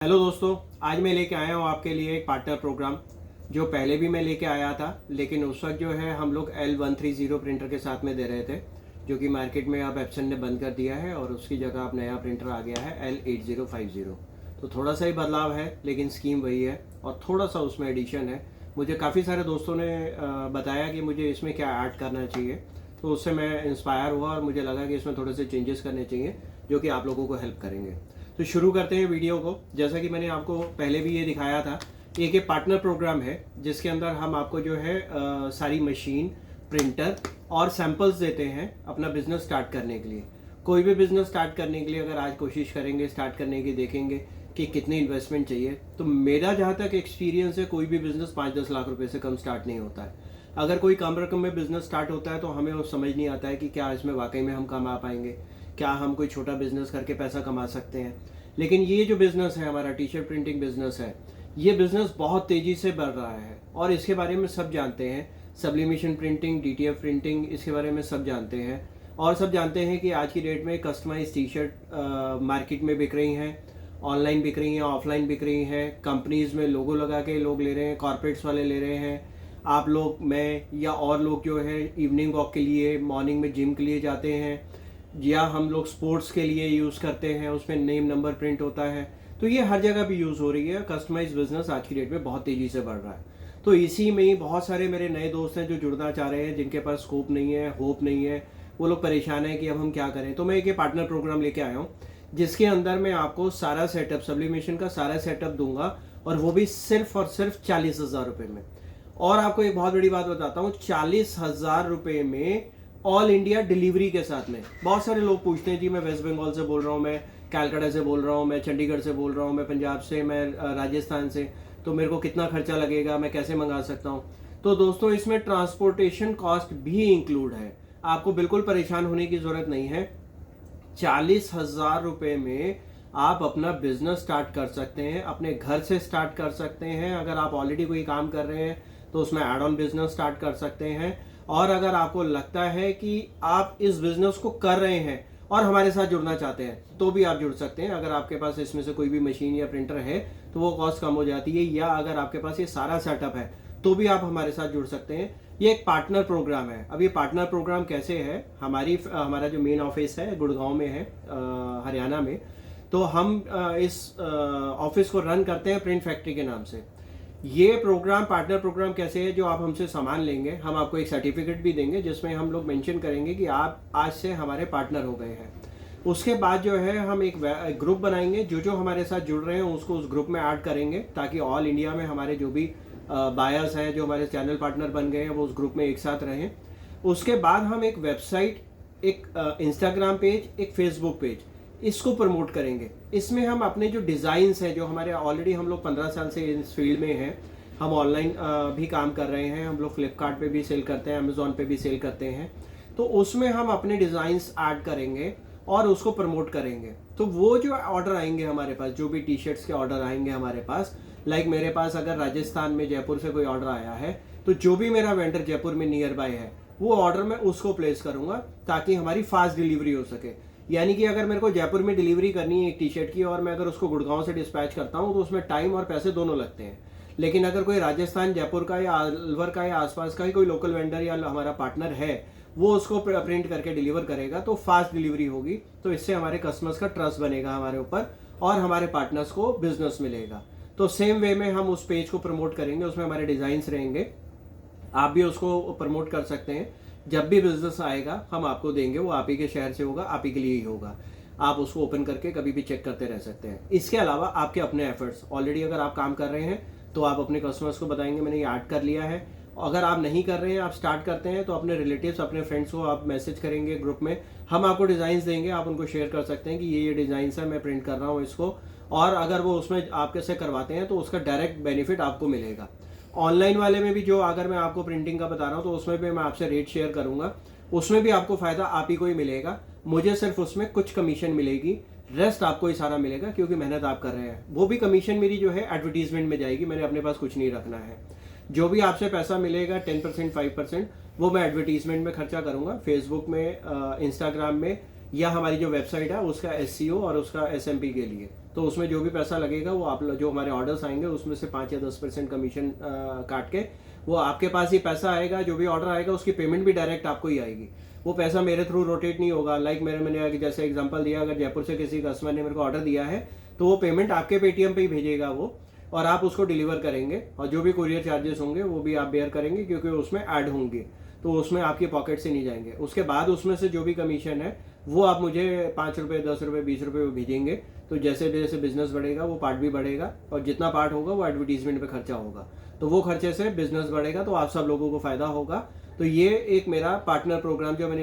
Hello दोस्तों, आज मैं लेके आया हूँ आपके लिए एक पार्टनर प्रोग्राम जो पहले भी मैं लेके आया था, लेकिन उस वक्त जो है हम लोग L130 प्रिंटर के साथ में दे रहे थे, जो कि मार्केट में अब एप्सन ने बंद कर दिया है और उसकी जगह अब नया प्रिंटर आ गया है L8050। तो थोड़ा सा ही बदलाव है, लेकिन स्कीम वही है और थोड़ा सा उसमें एडिशन है। मुझे काफ़ी सारे दोस्तों ने बताया कि मुझे इसमें क्या ऐड करना चाहिए, तो उससे मैं इंस्पायर हुआ और मुझे लगा कि इसमें थोड़े से चेंजेस करने चाहिए जो कि आप लोगों को हेल्प करेंगे। तो शुरू करते हैं वीडियो को। जैसा कि मैंने आपको पहले भी ये दिखाया था, एक पार्टनर प्रोग्राम है जिसके अंदर हम आपको जो है सारी मशीन, प्रिंटर और सैंपल्स देते हैं अपना बिजनेस स्टार्ट करने के लिए। कोई भी बिजनेस स्टार्ट करने के लिए अगर आज कोशिश करेंगे स्टार्ट करने की, देखेंगे कि कितनी इन्वेस्टमेंट चाहिए, तो मेरा जहाँ तक एक्सपीरियंस है कोई भी बिजनेस 5-10 लाख रुपए से कम स्टार्ट नहीं होता है। अगर कोई कम रकम में बिजनेस स्टार्ट होता है तो हमें वो समझ नहीं आता है कि क्या इसमें वाकई में हम कमा पाएंगे, क्या हम कोई छोटा बिजनेस करके पैसा कमा सकते हैं। लेकिन ये जो बिजनेस है हमारा टी शर्ट प्रिंटिंग बिजनेस है, ये बिजनेस बहुत तेजी से बढ़ रहा है और इसके बारे में सब जानते हैं। सब्लिमेशन प्रिंटिंग, DTF प्रिंटिंग, इसके बारे में सब जानते हैं और सब जानते हैं कि आज की डेट में कस्टमाइज टी शर्ट मार्केट में बिक रही हैं, ऑनलाइन बिक रही हैं, ऑफलाइन बिक रही हैं। कंपनीज में लोगो लगा के लोग ले रहे हैं, कॉर्पोरेट्स वाले ले रहे हैं। आप लोग, मैं या और लोग जो है इवनिंग वॉक के लिए, मॉर्निंग में जिम के लिए जाते हैं, या हम लोग स्पोर्ट्स के लिए यूज़ करते हैं, उसमें नेम नंबर प्रिंट होता है। तो ये हर जगह भी यूज़ हो रही है। कस्टमाइज बिजनेस आज की डेट में बहुत तेज़ी से बढ़ रहा है। तो इसी में ही बहुत सारे मेरे नए दोस्त हैं जो जुड़ना चाह रहे हैं, जिनके पास स्कोप नहीं है, होप नहीं है, वो लोग परेशान हैं कि अब हम क्या करें। तो मैं एक पार्टनर प्रोग्राम लेके आया हूँ जिसके अंदर मैं आपको सारा सेटअप, सब्लिमेशन का सारा सेटअप दूंगा, और वो भी सिर्फ और सिर्फ 40,000 रुपये में। और आपको एक बहुत बड़ी बात बताता हूँ, 40,000 रुपये में ऑल इंडिया डिलीवरी के साथ में। बहुत सारे लोग पूछते हैं जी मैं वेस्ट बंगाल से बोल रहा हूँ, मैं कैलकाटा से बोल रहा हूँ, मैं चंडीगढ़ से बोल रहा हूँ, मैं पंजाब से, मैं राजस्थान से, तो मेरे को कितना खर्चा लगेगा, मैं कैसे मंगा सकता हूँ। तो दोस्तों, इसमें ट्रांसपोर्टेशन कॉस्ट भी इंक्लूड है, आपको बिल्कुल परेशान होने की जरूरत नहीं है। 40,000 रुपये में आप अपना बिजनेस स्टार्ट कर सकते हैं, अपने घर से स्टार्ट कर सकते हैं। अगर आप ऑलरेडी कोई काम कर रहे हैं तो उसमें एड ऑन बिजनेस स्टार्ट कर सकते हैं। और अगर आपको लगता है कि आप इस बिजनेस को कर रहे हैं और हमारे साथ जुड़ना चाहते हैं तो भी आप जुड़ सकते हैं। अगर आपके पास इसमें से कोई भी मशीन या प्रिंटर है तो वो कॉस्ट कम हो जाती है, या अगर आपके पास ये सारा सेटअप है तो भी आप हमारे साथ जुड़ सकते हैं। ये एक पार्टनर प्रोग्राम है। अब ये पार्टनर प्रोग्राम कैसे है, हमारा जो मेन ऑफिस है गुड़गांव में है, हरियाणा में। तो हम इस ऑफिस को रन करते हैं प्रिंट फैक्ट्री के नाम से। ये प्रोग्राम, पार्टनर प्रोग्राम कैसे है, जो आप हमसे सामान लेंगे, हम आपको एक सर्टिफिकेट भी देंगे जिसमें हम लोग मेंशन करेंगे कि आप आज से हमारे पार्टनर हो गए हैं। उसके बाद जो है हम एक ग्रुप बनाएंगे, जो जो हमारे साथ जुड़ रहे हैं उसको उस ग्रुप में ऐड करेंगे, ताकि ऑल इंडिया में हमारे जो भी बायर्स हैं, जो हमारे चैनल पार्टनर बन गए हैं, वो उस ग्रुप में एक साथ रहें। उसके बाद हम एक वेबसाइट, एक इंस्टाग्राम पेज, एक फेसबुक पेज, इसको प्रमोट करेंगे। इसमें हम अपने जो डिज़ाइंस हैं, जो हमारे ऑलरेडी, हम लोग 15 साल से इस फील्ड में हैं, हम ऑनलाइन भी काम कर रहे हैं, हम लोग फ्लिपकार्ट पे भी सेल करते हैं, अमेजोन पे भी सेल करते हैं, तो उसमें हम अपने डिज़ाइंस ऐड करेंगे और उसको प्रमोट करेंगे। तो वो जो ऑर्डर आएंगे हमारे पास, जो भी टी शर्ट्स के ऑर्डर आएंगे हमारे पास, लाइक मेरे पास अगर राजस्थान में जयपुर से कोई ऑर्डर आया है, तो जो भी मेरा वेंडर जयपुर में नियर बाय है, वो ऑर्डर मैं उसको प्लेस करूंगा ताकि हमारी फास्ट डिलीवरी हो सके। यानी कि अगर मेरे को जयपुर में डिलीवरी करनी है एक टी शर्ट की, और मैं अगर उसको गुड़गांव से डिस्पैच करता हूँ, तो उसमें टाइम और पैसे दोनों लगते हैं। लेकिन अगर कोई राजस्थान, जयपुर का या अलवर का या आसपास का ही कोई लोकल वेंडर या हमारा पार्टनर है, वो उसको प्रिंट करके डिलीवर करेगा, तो फास्ट डिलीवरी होगी। तो इससे हमारे कस्टमर्स का ट्रस्ट बनेगा हमारे ऊपर और हमारे पार्टनर्स को बिजनेस मिलेगा। तो सेम वे में हम उस पेज को प्रमोट करेंगे, उसमें हमारे डिजाइंस रहेंगे, आप भी उसको प्रमोट कर सकते हैं। जब भी बिजनेस आएगा हम आपको देंगे, वो आप ही के शहर से होगा, आप ही के लिए ही होगा। आप उसको ओपन करके कभी भी चेक करते रह सकते हैं। इसके अलावा आपके अपने एफर्ट्स, ऑलरेडी अगर आप काम कर रहे हैं तो आप अपने कस्टमर्स को बताएंगे मैंने ये ऐड कर लिया है। अगर आप नहीं कर रहे हैं, आप स्टार्ट करते हैं, तो अपने रिलेटिव्स, अपने फ्रेंड्स को आप मैसेज करेंगे ग्रुप में, हम आपको डिज़ाइंस देंगे, आप उनको शेयर कर सकते हैं कि ये डिज़ाइंस है, मैं प्रिंट कर रहा हूँ इसको। और अगर वो उसमें आपके से करवाते हैं तो उसका डायरेक्ट बेनिफिट आपको मिलेगा। ऑनलाइन वाले में भी, जो अगर मैं आपको प्रिंटिंग का बता रहा हूँ, तो उसमें भी मैं आपसे रेट शेयर करूंगा, उसमें भी आपको फायदा आप ही को ही मिलेगा। मुझे सिर्फ उसमें कुछ कमीशन मिलेगी, रेस्ट आपको ही सारा मिलेगा, क्योंकि मेहनत आप कर रहे हैं। वो भी कमीशन मेरी जो है एडवर्टीजमेंट में जाएगी, मैंने अपने पास कुछ नहीं रखना है। जो भी आपसे पैसा मिलेगा 10%, 5%, वो मैं एडवर्टीजमेंट में खर्चा करूंगा, फेसबुक में, इंस्टाग्राम में, या हमारी जो वेबसाइट है उसका SEO और उसका SMP के लिए। तो उसमें जो भी पैसा लगेगा वो आप जो हमारे ऑर्डर्स आएंगे उसमें से 5 या 10% कमीशन काट के वो आपके पास ही पैसा आएगा। जो भी ऑर्डर आएगा उसकी पेमेंट भी डायरेक्ट आपको ही आएगी। वो पैसा मेरे थ्रू रोटेट नहीं होगा। लाइक मैंने जैसे एग्जांपल दिया, अगर जयपुर से किसी कस्टमर ने मेरे को ऑर्डर दिया है तो वो पेमेंट आपके पेटीएम पे ही भेजेगा वो, और आप उसको डिलीवर करेंगे, और जो भी कुरियर चार्जेस होंगे वो भी आप बेयर करेंगे क्योंकि उसमें ऐड होंगे, तो उसमें आपकी पॉकेट से नहीं जाएंगे। उसके बाद उसमें से जो भी कमीशन है वो आप मुझे 5 रुपये, 10 रुपये, 20 रुपये भेजेंगे। तो जैसे जैसे बिजनेस बढ़ेगा वो पार्ट भी बढ़ेगा, और जितना पार्ट होगा वो एडवर्टीजमेंट पे खर्चा होगा, तो वो खर्चे से बिजनेस बढ़ेगा, तो आप सब लोगों को फायदा होगा। तो ये एक मेरा पार्टनर प्रोग्राम जो मैंने